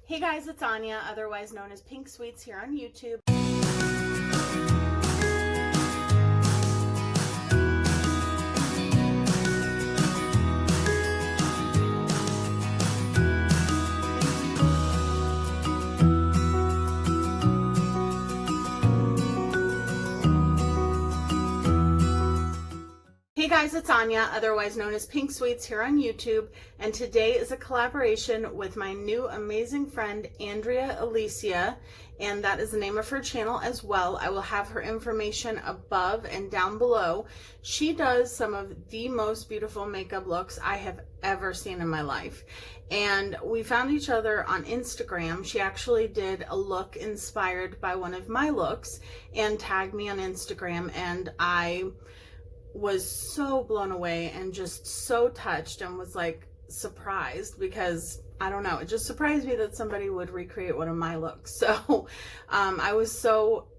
Hey guys, it's Anya, otherwise known as Pink Sweets here on YouTube. Hey guys, it's Anya, otherwise known as Pink Sweets here on YouTube, and today is a collaboration with my new amazing friend, Andrea Alicia, and that is the name of her channel as well. I will have her information above and down below. She does some of the most beautiful makeup looks I have ever seen in my life, and we found each other on Instagram. She actually did a look inspired by one of my looks and tagged me on Instagram, and I was so blown away and just so touched and was like surprised, because I don't know, it just surprised me that somebody would recreate one of my looks. So I was so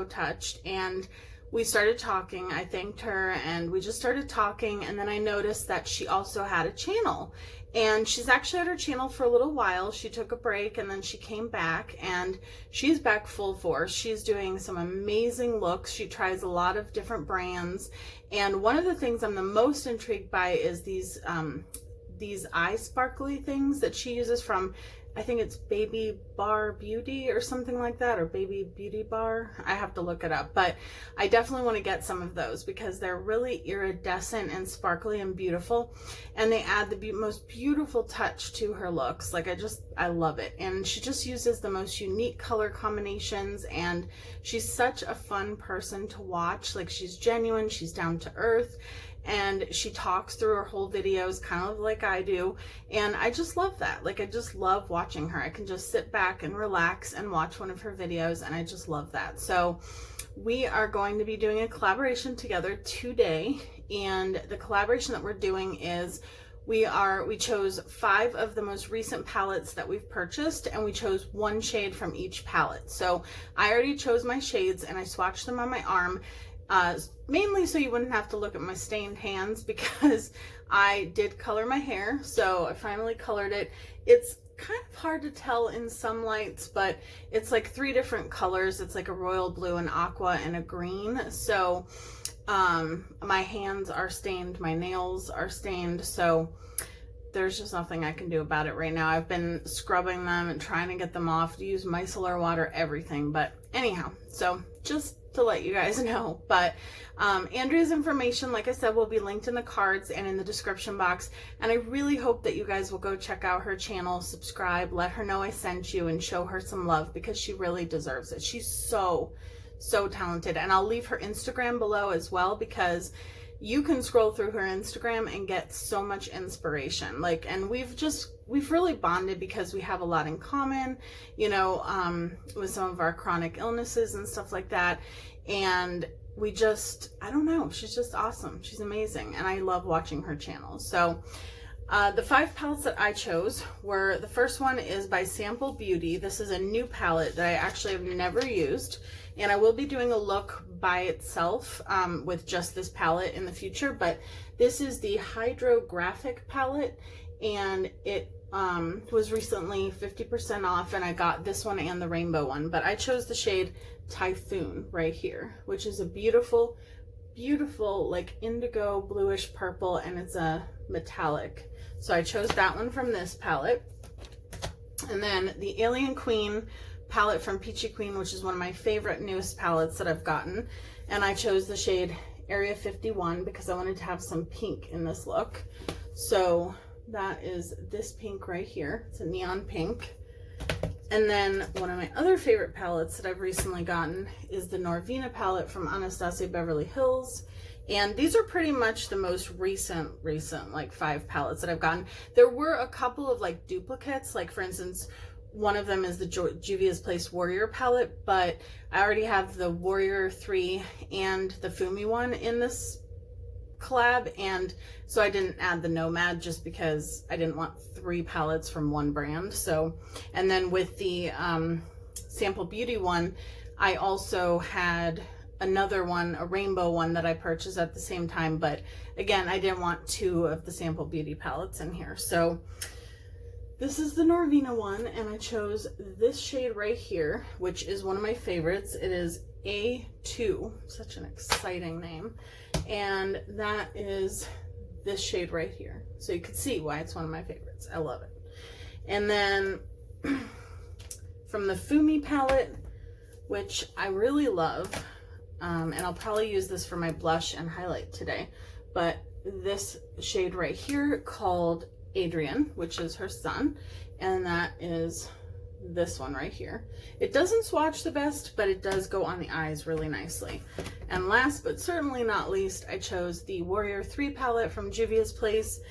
touched, and we started talking. I thanked her and we just started talking, and then I noticed that she also had a channel, and she's actually had her channel for a little while. She took a break and then she came back, and she's back full force. She's doing some amazing looks. She tries a lot of different brands, and one of the things I'm the most intrigued by is these eye sparkly things that she uses from, I think it's Baby Bar Beauty or something like that, or Baby Beauty Bar. I have to look it up, but I definitely want to get some of those because they're really iridescent and sparkly and beautiful, and they add the most beautiful touch to her looks. Like I love it. And she just uses the most unique color combinations, and she's such a fun person to watch. Like, she's genuine, she's down to earth, and she talks through her whole videos kind of like I do, and I just love that. Like, I just love watching her. I can just sit back and relax and watch one of her videos, and I just love that. So we are going to be doing a collaboration together today, and the collaboration that we're doing is we chose 5 of the most recent palettes that we've purchased, and we chose one shade from each palette. So I already chose my shades and I swatched them on my arm, mainly so you wouldn't have to look at my stained hands, because I did color my hair. So I finally colored it. It's kind of hard to tell in some lights, but it's like 3 different colors. It's like a royal blue, an aqua, and a green. So my hands are stained, my nails are stained, so there's just nothing I can do about it right now. I've been scrubbing them and trying to get them off, to use micellar water, everything. But anyhow, so just to let you guys know. But Andrea's information, like I said, will be linked in the cards and in the description box, and I really hope that you guys will go check out her channel, subscribe, let her know I sent you, and show her some love, because she really deserves it. She's so talented. And I'll leave her Instagram below as well, because you can scroll through her Instagram and get so much inspiration. Like, and we've really bonded because we have a lot in common, you know, with some of our chronic illnesses and stuff like that. And we just, I don't know, she's just awesome. She's amazing, and I love watching her channel. So the 5 palettes that I chose were, the first one is by Sample Beauty. This is a new palette that I actually have never used, and I will be doing a look by itself with just this palette in the future. But this is the Hydrographic palette, and it was recently 50% off, and I got this one and the rainbow one. But I chose the shade Typhoon right here, which is a beautiful like indigo bluish purple, and it's a metallic. So I chose that one from this palette. And then the Alien Queen palette from Peachy Queen, which is one of my favorite newest palettes that I've gotten, and I chose the shade Area 51 because I wanted to have some pink in this look. So that is this pink right here. It's a neon pink. And then one of my other favorite palettes that I've recently gotten is the Norvina palette from Anastasia Beverly Hills. And these are pretty much the most recent like 5 palettes that I've gotten. There were a couple of like duplicates, like for instance, one of them is the Juvia's Place Warrior palette, but I already have the Warrior 3 and the Fumi one in this collab, and so I didn't add the Nomad just because I didn't want 3 palettes from one brand. So, and then with the Sample Beauty one, I also had another one, a rainbow one that I purchased at the same time, but again, I didn't want 2 of the Sample Beauty palettes in here. So This is the Norvina one, and I chose this shade right here, which is one of my favorites. It is A2, such an exciting name, and that is this shade right here. So you can see why it's one of my favorites. I love it. And then from the Fumi palette, which I really love, and I'll probably use this for my blush and highlight today, but this shade right here called Adrian, which is her son, and that is this one right here. It doesn't swatch the best, but it does go on the eyes really nicely. And last but certainly not least, I chose the Warrior 3 palette from Juvia's Place,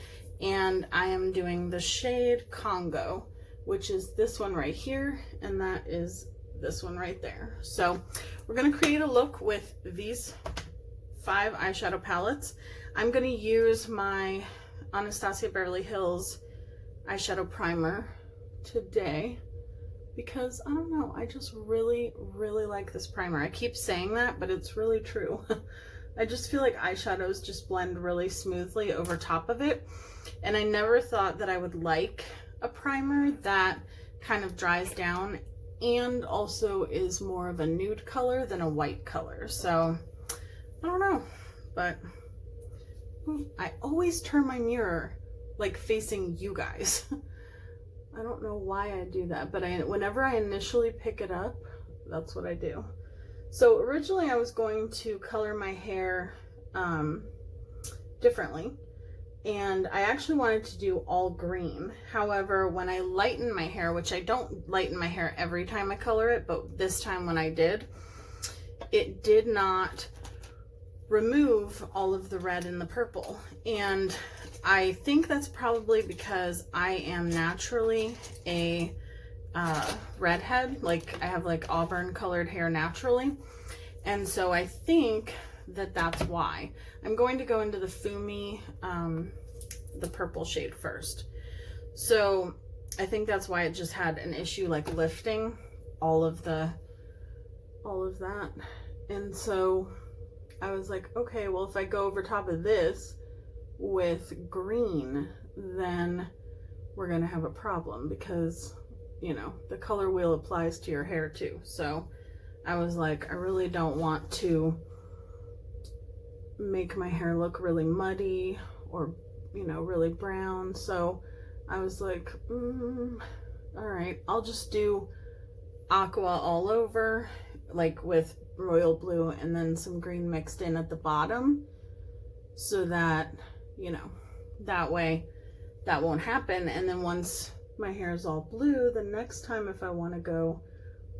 and I am doing the shade Congo, which is this one right here, and that is this one right there. So we're going to create a look with these 5 eyeshadow palettes. I'm going to use my Anastasia Beverly Hills eyeshadow primer today because I don't know, I just really like this primer. I keep saying that, but it's really true. I just feel like eyeshadows just blend really smoothly over top of it, and I never thought that I would like a primer that kind of dries down and also is more of a nude color than a white color. So I don't know, but I always turn my mirror like facing you guys. I don't know why I do that, but whenever I initially pick it up, that's what I do. So originally I was going to color my hair differently, and I actually wanted to do all green. However, when I lighten my hair, which I don't lighten my hair every time I color it, but this time when I did, it did not remove all of the red and the purple. And I think that's probably because I am naturally a redhead. Like, I have like auburn colored hair naturally, and so I think that that's why. I'm going to go into the Fumi, the purple shade first. So I think that's why it just had an issue like lifting all of that. And so I was like, okay, well, if I go over top of this with green, then we're gonna have a problem because, you know, the color wheel applies to your hair too. So I was like, I really don't want to make my hair look really muddy or, you know, really brown. So I was like, all right, I'll just do aqua all over, like with royal blue and then some green mixed in at the bottom, so that, you know, that way that won't happen. And then once my hair is all blue, the next time if I want to go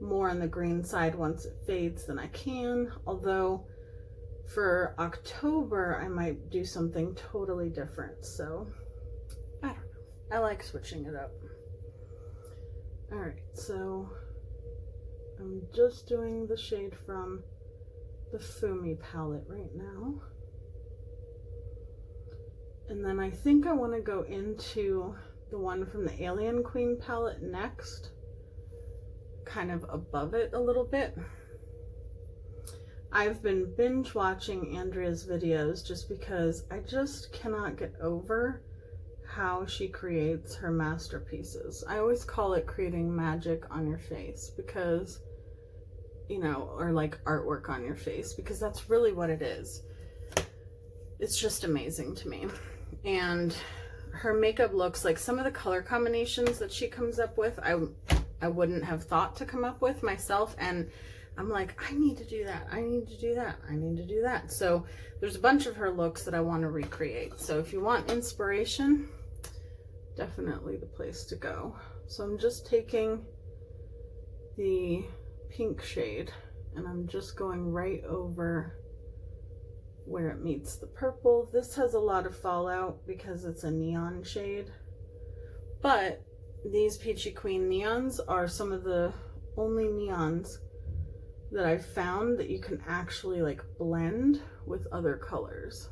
more on the green side once it fades, then I can. Although for October I might do something totally different, so I don't know, I like switching it up. All right, so I'm just doing the shade from the Fumi palette right now. And then I think I want to go into the one from the Alien Queen palette next, kind of above it a little bit. I've been binge watching Andrea's videos just because I just cannot get over how she creates her masterpieces. I always call it creating magic on your face because, you know, or like artwork on your face, because that's really what it is. It's just amazing to me. And her makeup looks, like some of the color combinations that she comes up with, I wouldn't have thought to come up with myself, and I'm like, I need to do that, I need to do that, I need to do that. So there's a bunch of her looks that I want to recreate. So if you want inspiration, definitely the place to go. So I'm just taking the pink shade and I'm just going right over where it meets the purple. This has a lot of fallout because it's a neon shade, but these Peachy Queen neons are some of the only neons that I've found that you can actually like blend with other colors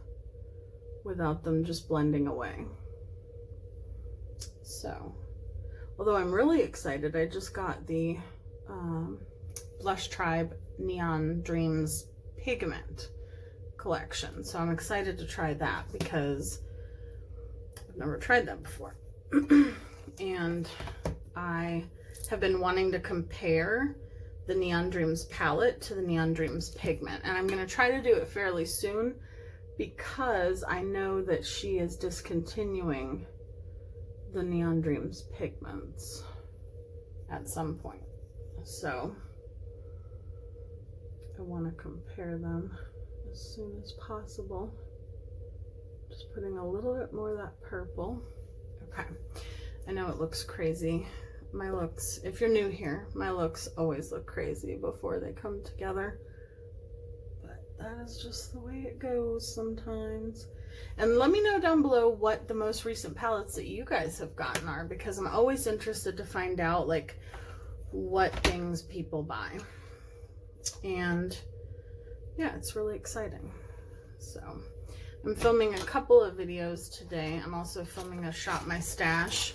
without them just blending away. So, although I'm really excited, I just got the Blush Tribe Neon Dreams Pigment collection. So I'm excited to try that because I've never tried that before. and I have been wanting to compare the Neon Dreams palette to the Neon Dreams pigment, and I'm going to try to do it fairly soon because I know that she is discontinuing the Neon Dreams pigments at some point. So I want to compare them as soon as possible. Just putting a little bit more of that purple. Okay, I know it looks crazy. My looks, if you're new here, my looks always look crazy before they come together. But that is just the way it goes sometimes. And let me know down below what the most recent palettes that you guys have gotten are, because I'm always interested to find out like what things people buy. And yeah, it's really exciting. So I'm filming a couple of videos today. I'm also filming a Shop My Stash,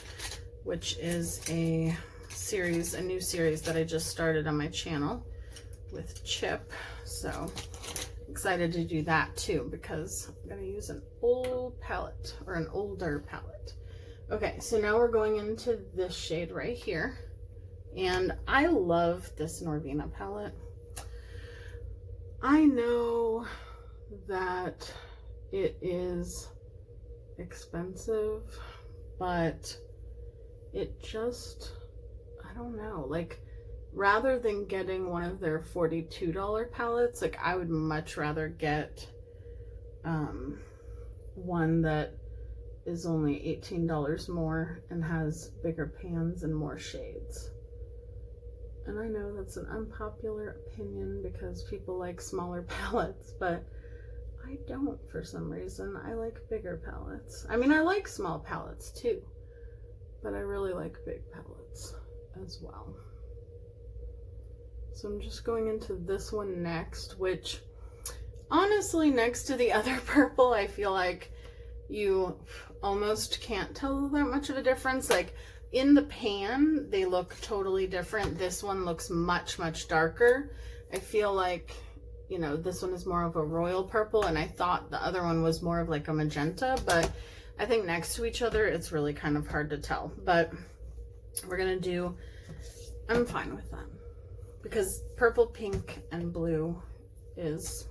which is a series, a new series that I just started on my channel with Chip. So excited to do that too, because I'm going to use an old palette, or an older palette. Okay, so now we're going into this shade right here. And I love this Norvina palette. I know that it is expensive, but it just, I don't know, like rather than getting one of their $42 palettes, like I would much rather get one that is only $18 more and has bigger pans and more shades. And I know that's an unpopular opinion because people like smaller palettes, but I don't for some reason. I like bigger palettes. I mean, I like small palettes too, but I really like big palettes as well. So I'm just going into this one next, which honestly, next to the other purple, I feel like you almost can't tell that much of a difference. Like in the pan, they look totally different. This one looks much, much darker. I feel like, you know, this one is more of a royal purple, and I thought the other one was more of like a magenta, but I think next to each other, it's really kind of hard to tell. But we're gonna do, I'm fine with that, because purple, pink, and blue is,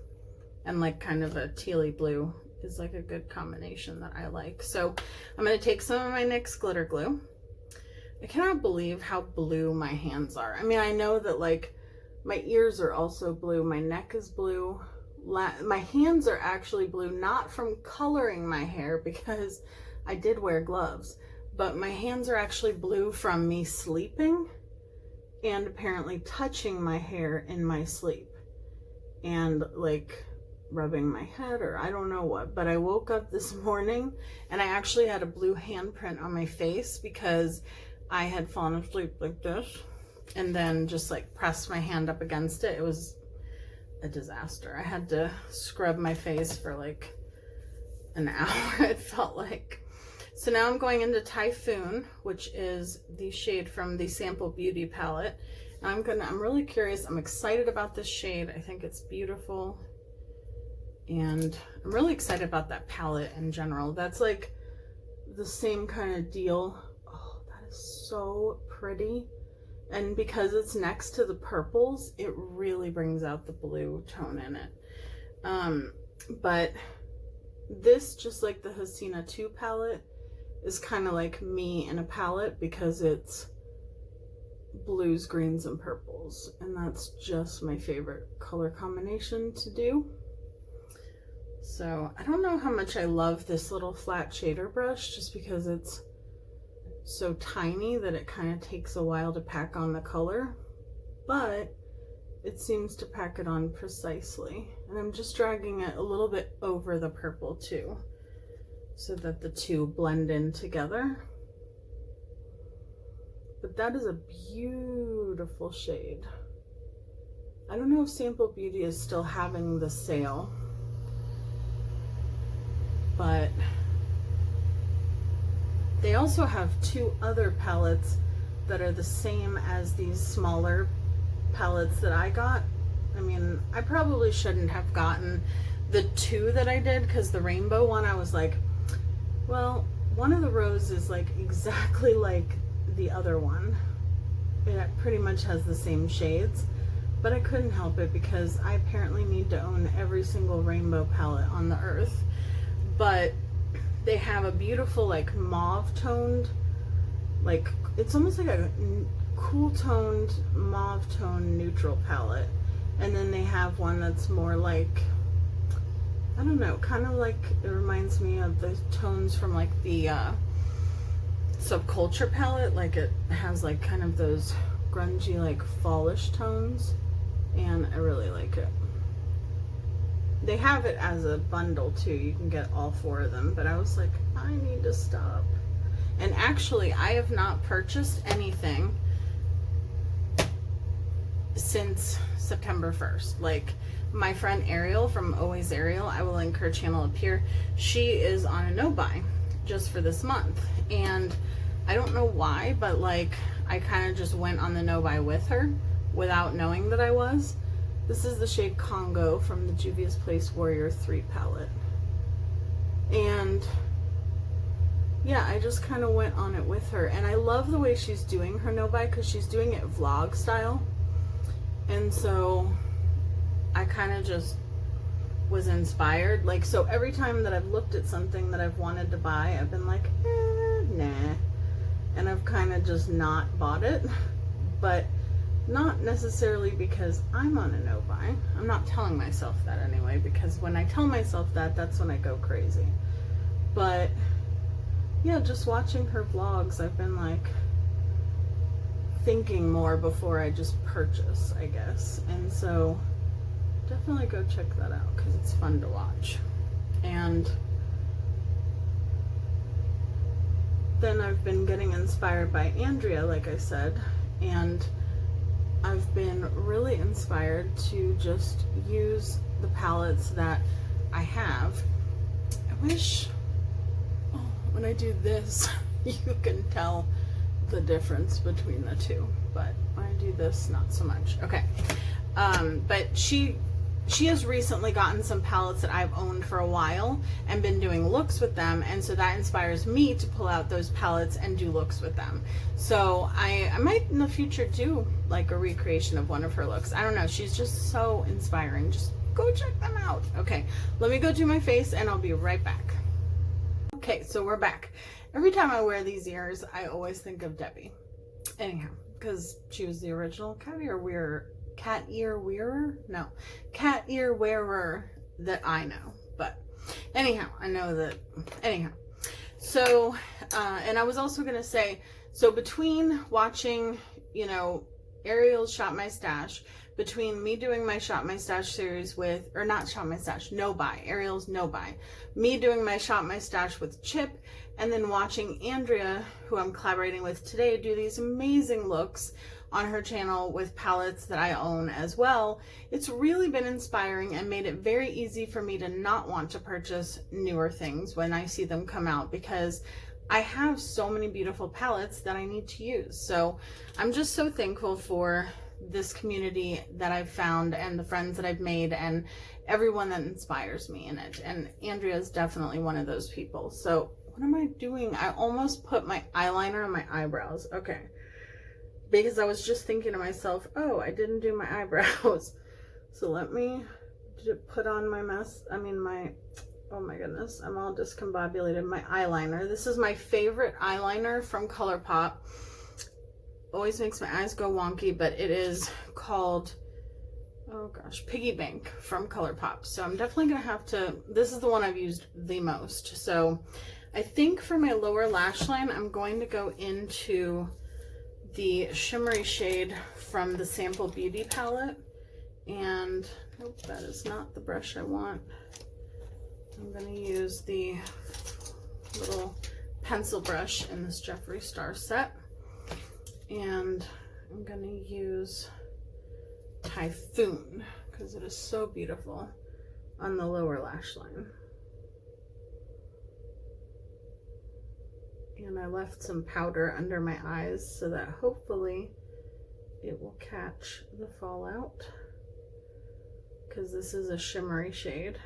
and like kind of a tealy blue is like a good combination that I like. So I'm gonna take some of my NYX glitter glue. I cannot believe how blue my hands are. I mean, I know that like my ears are also blue, my neck is blue, my hands are actually blue, not from coloring my hair because I did wear gloves, but my hands are actually blue from me sleeping and apparently touching my hair in my sleep and like rubbing my head, or I don't know what, but I woke up this morning and I actually had a blue handprint on my face because I had fallen asleep like this and then just like pressed my hand up against it. It was a disaster. I had to scrub my face for like an hour, it felt like. So now I'm going into Typhoon, which is the shade from the Sample Beauty palette. And I'm really curious. I'm excited about this shade. I think it's beautiful. And I'm really excited about that palette in general. That's like the same kind of deal. Oh, that is so pretty. And because it's next to the purples, it really brings out the blue tone in it. But this, just like the Hasina 2 palette, is kind of like me in a palette because it's blues, greens, and purples. And that's just my favorite color combination to do. So I don't know how much I love this little flat shader brush, just because it's so tiny that it kind of takes a while to pack on the color, but it seems to pack it on precisely. And I'm just dragging it a little bit over the purple too, so that the two blend in together. But that is a beautiful shade. I don't know if Sample Beauty is still having the sale, but they also have 2 other palettes that are the same as these smaller palettes that I got. I mean, I probably shouldn't have gotten the 2 that I did, because the rainbow one, I was like, well, one of the rows is like exactly like the other one. It pretty much has the same shades, but I couldn't help it because I apparently need to own every single rainbow palette on the earth. But they have a beautiful like mauve toned, like it's almost like a cool toned mauve tone neutral palette, and then they have one that's more like, I don't know, kind of like, it reminds me of the tones from like the Subculture palette. Like it has like kind of those grungy like fallish tones, and I really like it. They have it as a bundle too. You can get all 4 of them, but I was like, I need to stop. And actually, I have not purchased anything since September 1st. Like my friend Arielle from Always Arielle, I will link her channel up here. She is on a no-buy just for this month. And I don't know why, but like I kind of just went on the no-buy with her without knowing that I was. This is the shade Congo from the Juvia's Place Warrior 3 palette. And yeah, I just kind of went on it with her. And I love the way she's doing her no-buy because she's doing it vlog style. And so I kind of just was inspired. Like, so every time that I've looked at something that I've wanted to buy, I've been like, nah. And I've kind of just not bought it. But not necessarily because I'm on a no-buy. I'm not telling myself that anyway, because when I tell myself that, that's when I go crazy. But yeah, just watching her vlogs, I've been like thinking more before I just purchase, I guess. And so definitely go check that out because it's fun to watch. And then I've been getting inspired by Andrea, like I said, and I've been really inspired to just use the palettes that I have. I wish, when I do this, you can tell the difference between the two, but when I do this, not so much. Okay, but she has recently gotten some palettes that I've owned for a while and been doing looks with them, and so that inspires me to pull out those palettes and do looks with them. So I might in the future do like a recreation of one of her looks. I don't know, she's just so inspiring. Just go check them out. Okay, let me go do my face and I'll be right back. Okay, so we're back. Every time I wear these ears, I always think of Debbie. Anyhow, because she was the original cat ear wearer that I know. But anyhow, I know that, anyhow. So, and I was also going to say, so between watching, you know, Arielle's Shop My Stash, between me doing my Shop My Stash series with, or not Shop My Stash, No Buy, Arielle's No Buy, me doing my Shop My Stash with Chip, and then watching Andrea, who I'm collaborating with today, do these amazing looks on her channel with palettes that I own as well, it's really been inspiring and made it very easy for me to not want to purchase newer things when I see them come out, because I have so many beautiful palettes that I need to use. So I'm just so thankful for this community that I've found and the friends that I've made and everyone that inspires me in it. And Andrea is definitely one of those people. So what am I doing? I almost put my eyeliner on my eyebrows. Okay. Because I was just thinking to myself, oh, I didn't do my eyebrows. So let me put on my oh my goodness, I'm all discombobulated. My eyeliner. This is my favorite eyeliner from Colourpop. Always makes my eyes go wonky, but it is called, oh gosh, Piggy Bank from Colourpop. So I'm definitely going to have to, this is the one I've used the most. So I think for my lower lash line, I'm going to go into the shimmery shade from the Sample Beauty palette. And, nope, that is not the brush I want. I'm going to use the little pencil brush in this Jeffree Star set. And I'm going to use Typhoon because it is so beautiful on the lower lash line. And I left some powder under my eyes so that hopefully it will catch the fallout, because this is a shimmery shade,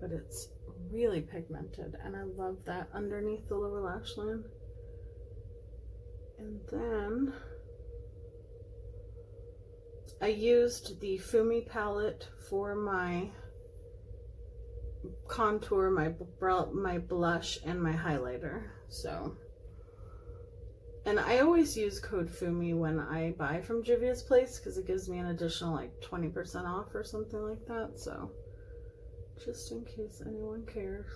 but it's really pigmented, and I love that underneath the lower lash line. And then I used the Fumi palette for my contour, my blush, and my highlighter. So, and I always use code Fumi when I buy from Juvia's place because it gives me an additional like 20% off or something like that. So just in case anyone cares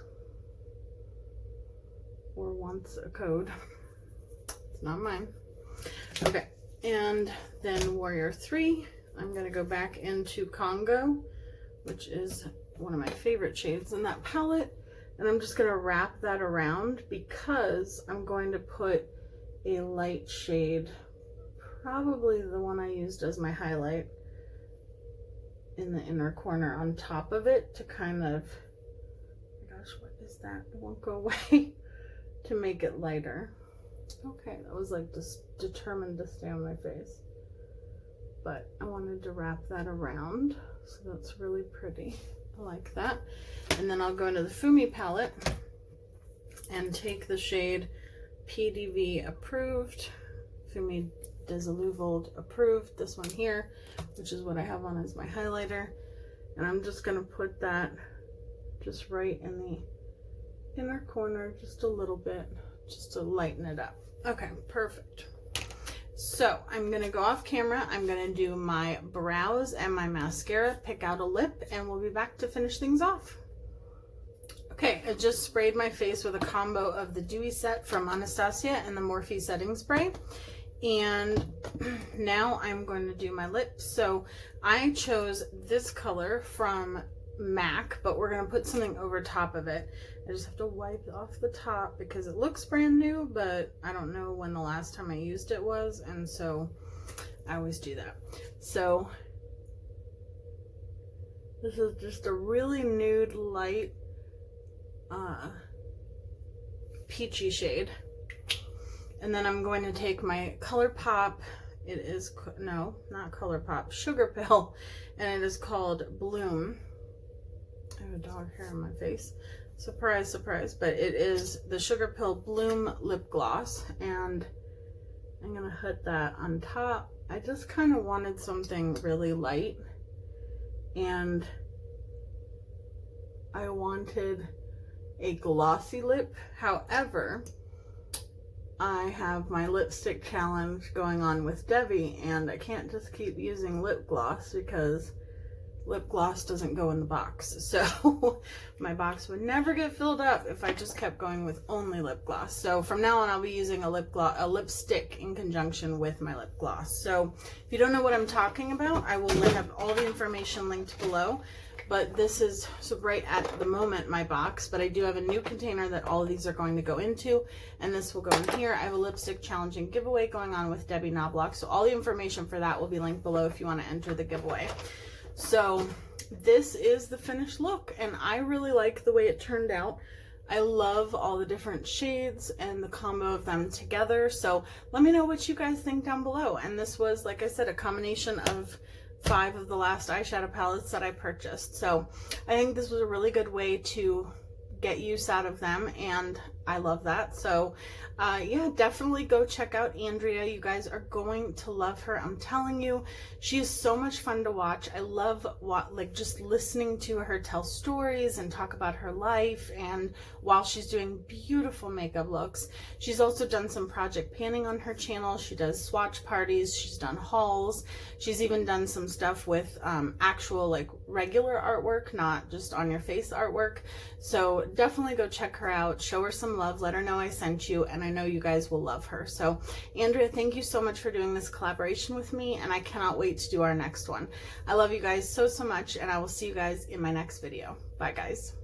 or wants a code, it's not mine. Okay, and then Warrior 3, I'm going to go back into Congo, which is one of my favorite shades in that palette, and I'm just going to wrap that around because I'm going to put a light shade, probably the one I used as my highlight, in the inner corner on top of it to kind of, oh my gosh, what is that? It won't go away, to make it lighter. Okay, that was like just determined to stay on my face, but I wanted to wrap that around, so that's really pretty. I like that. And then I'll go into the Fumi palette and take the shade PDV Approved, Fumi Desillusioned Approved, this one here, which is what I have on as my highlighter, and I'm just going to put that just right in the inner corner, just a little bit, just to lighten it up. Okay, perfect. So I'm going to go off camera. I'm going to do my brows and my mascara, pick out a lip, and we'll be back to finish things off. Okay, I just sprayed my face with a combo of the Dewy Set from Anastasia and the Morphe Setting Spray. And now I'm going to do my lips. So I chose this color from MAC, but we're going to put something over top of it. I just have to wipe off the top because it looks brand new, but I don't know when the last time I used it was, and so I always do that. So this is just a really nude light peachy shade, and then I'm going to take my ColourPop, it is, no, not ColourPop, Sugar Pill, and it is called Bloom. I have a dog hair on my face, surprise, surprise, but it is the Sugar Pill Bloom lip gloss, and I'm gonna put that on top. I just kind of wanted something really light, and I wanted a glossy lip. However, I have my lipstick challenge going on with Debbie, and I can't just keep using lip gloss because lip gloss doesn't go in the box. So my box would never get filled up if I just kept going with only lip gloss. So from now on, I'll be using a lipstick in conjunction with my lip gloss. So if you don't know what I'm talking about, I will have all the information linked below. But this is, so right at the moment, my box, but I do have a new container that all of these are going to go into, and this will go in here. I have a lipstick challenge and giveaway going on with Debbie Knoblauch, so all the information for that will be linked below if you want to enter the giveaway. So this is the finished look, and I really like the way it turned out. I love all the different shades and the combo of them together, so let me know what you guys think down below. And this was, like I said, a combination of 5 of the last eyeshadow palettes that I purchased. So I think this was a really good way to get use out of them, and I love that. So yeah, definitely go check out Andrea. You guys are going to love her. I'm telling you, she is so much fun to watch. I love just listening to her tell stories and talk about her life, and while she's doing beautiful makeup looks. She's also done some project panning on her channel. She does swatch parties, she's done hauls, she's even done some stuff with actual like regular artwork, not just on your face artwork. So definitely go check her out, show her some love, let her know I sent you, and I know you guys will love her. So Andrea, thank you so much for doing this collaboration with me, and I cannot wait to do our next one. I love you guys so much, and I will see you guys in my next video. Bye guys.